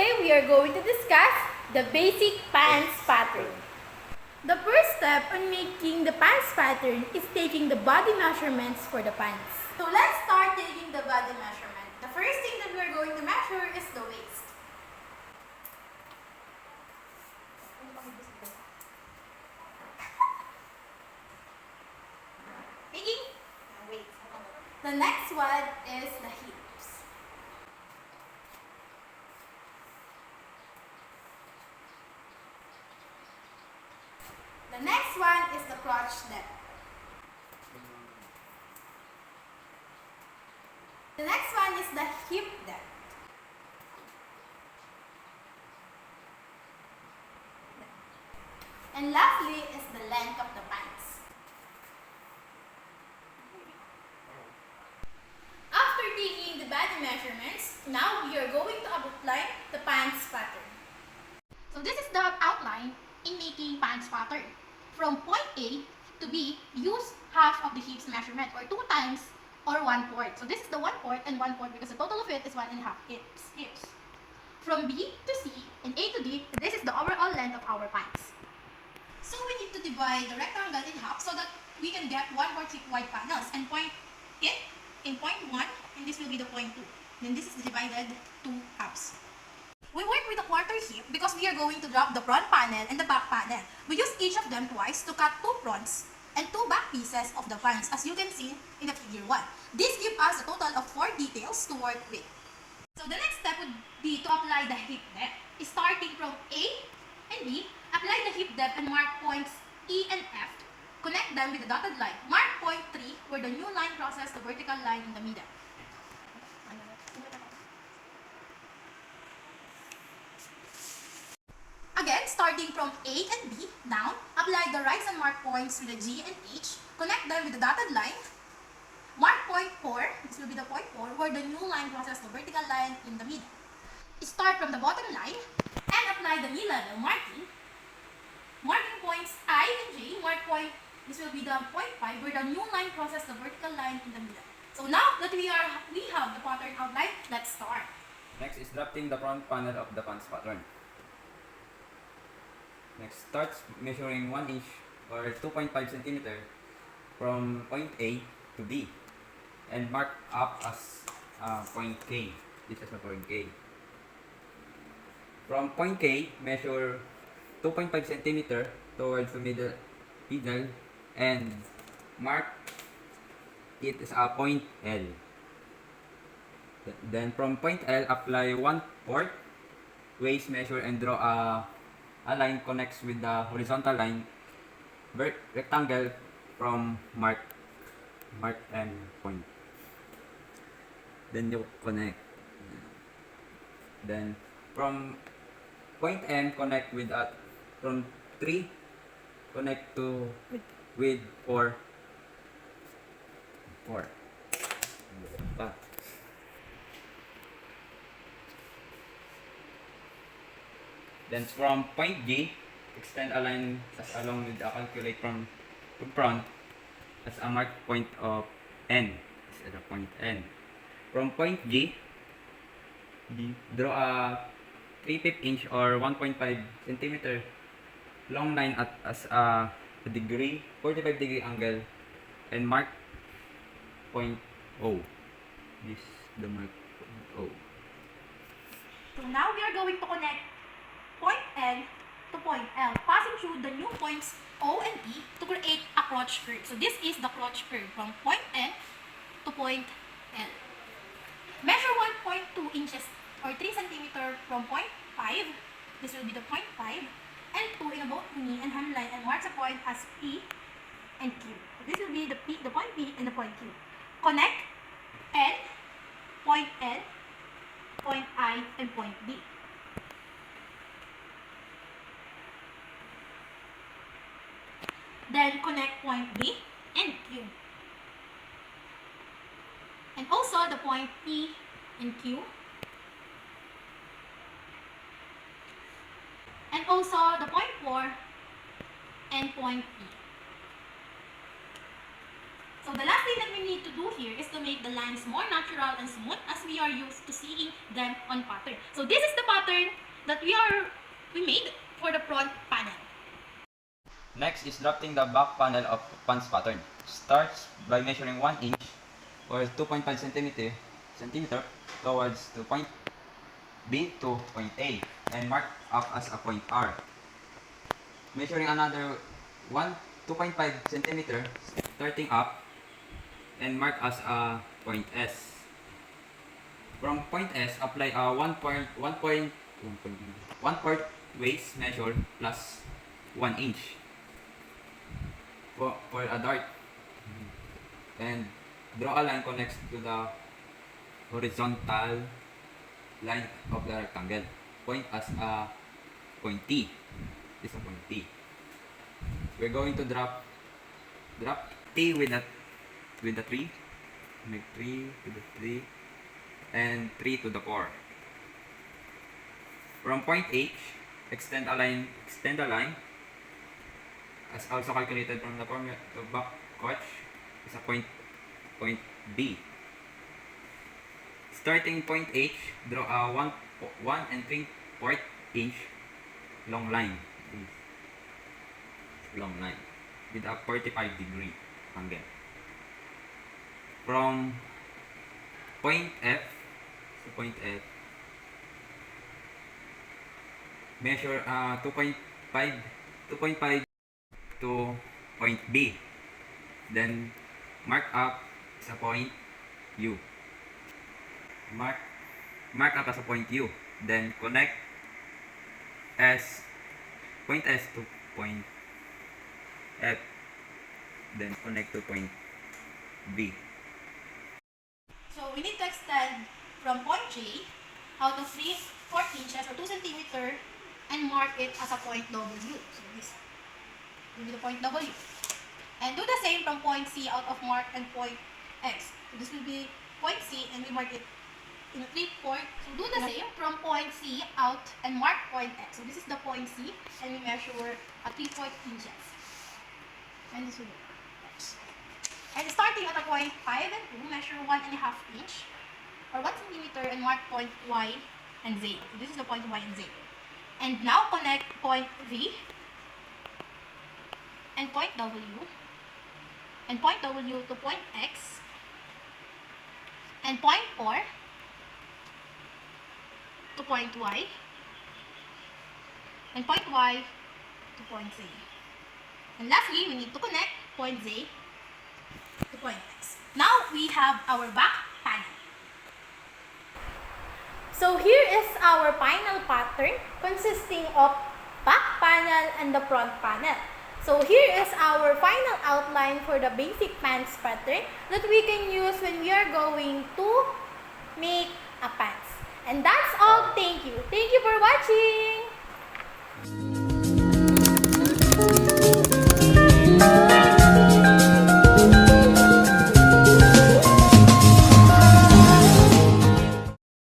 today we are going to discuss the basic pants pattern. The first step on making the pants pattern is taking the body measurements for the pants. So let's start taking the body measurement. The first thing that we are going to measure is the waist. Taking the waist. The next one is the hips. The next one is the crotch depth. The next one is the hip depth. And lastly is the length of the pants. After taking the body measurements, now we are going to outline the pants pattern. So this is the outline in making pants pattern. From point A to B, use half of the hips measurement or 2 times or 1/4. So this is the 1/4 and 1/4 because the total of it is 1.5 hips. From B to C and A to D, this is the overall length of our pants. So we need to divide the rectangle in half so that we can get 1/4 hip wide panels and point it in point 1 and this will be the point 2. Then this is divided to halves. We work with a quarter hip because we are going to drop the front panel and the back panel. We use each of them twice to cut 2 fronts and 2 back pieces of the pants as you can see in the figure 1. This gives us a total of 4 details to work with. So the next step would be to apply the hip depth. Starting from A and B, apply the hip depth and mark points E and F. Connect them with the dotted line. Mark point 3 where the new line crosses the vertical line in the middle. Again, starting from A and B, down, apply the rise and mark points with the G and H, connect them with the dotted line, mark point 4, this will be the point 4, where the new line crosses the vertical line in the middle. Start from the bottom line, and apply the knee level marking, marking points I and J, mark point, this will be the point 5, where the new line crosses the vertical line in the middle. So now that we have the pattern outlined, let's start. Next is drafting the front panel of the pants pattern. Next, starts measuring 1 inch or 2.5 cm from point A to B and mark up as point K. This is the point K. From point K, measure 2.5 cm towards the middle and mark it as a point L. Then from point L, apply 1/4 waist measure and draw a line connects with the horizontal line rectangle from mark and point. Then you connect. Then from point N connect with from 3 connect to with 4. Then from point G, extend a line along with the calculate from front as a mark point of N. This is the point N. From point G, draw a 3/5 inch or 1.5 cm long line as a 45-degree angle and mark point O. This is the mark point O. So now we are going to connect point N to point L, passing through the new points O and E to create a crotch curve. So this is the crotch curve from point N to point L. Measure 1.2 inches or 3 cm from point 5. This will be the point 5 and 2 in both knee and hemline and mark the point as P and Q. So this will be the point P and the point Q. Connect N, point L, point I, and point B. Then connect point B and Q. And also the point P and Q. And also the point 4 and point P. So the last thing that we we need to do here is to make the lines more natural and smooth as we are used to seeing them on pattern. So this is the pattern that we made for the front panel. Next is drafting the back panel of pants pattern. Starts by measuring 1 inch or 2.5 centimeter towards the point B to point A and mark up as a point R. Measuring another 2.5 centimeter starting up and mark as a point S. From point S, apply a 1 part waist measure plus 1 inch for a dart, and draw a line connects to the horizontal line of the rectangle. Point as a point T. This is a point T. We're going to drop T with the 3. Make 3 to the 3 and 3 to the 4. From point H, extend a line as also calculated from the formula. The back quatch is a point B. Starting point H, draw a 1 and 3/4 inch long line. Long line with a 45-degree angle. From point F measure 2.5 to point B. Then mark up sa point U. Mark up as a point U. Then connect point S to point F. Then connect to point B. So we need to extend from point J out of 3/4 inches or 2 centimeter and mark it as a point W. So this will be the point W. And do the same from point C out of mark and point X. So this will be point C and we mark it in a 3/4. So do the same from point C out and mark point X. So this is the point C and we measure at 3/4 inches. And this will be X. And starting at a point 5 and 2, measure 1.5 inch or 1 centimeter and mark point Y and Z. So this is the point Y and Z. And now connect point V and point W and point W to point X and point 4 to point Y and point Y to point Z. And lastly, we need to connect point Z to point X. Now we have our back panel. So here is our final pattern consisting of back panel and the front panel. So here is our final outline for the basic pants pattern that we can use when we are going to make a pants. And that's all. Thank you. Thank you for watching.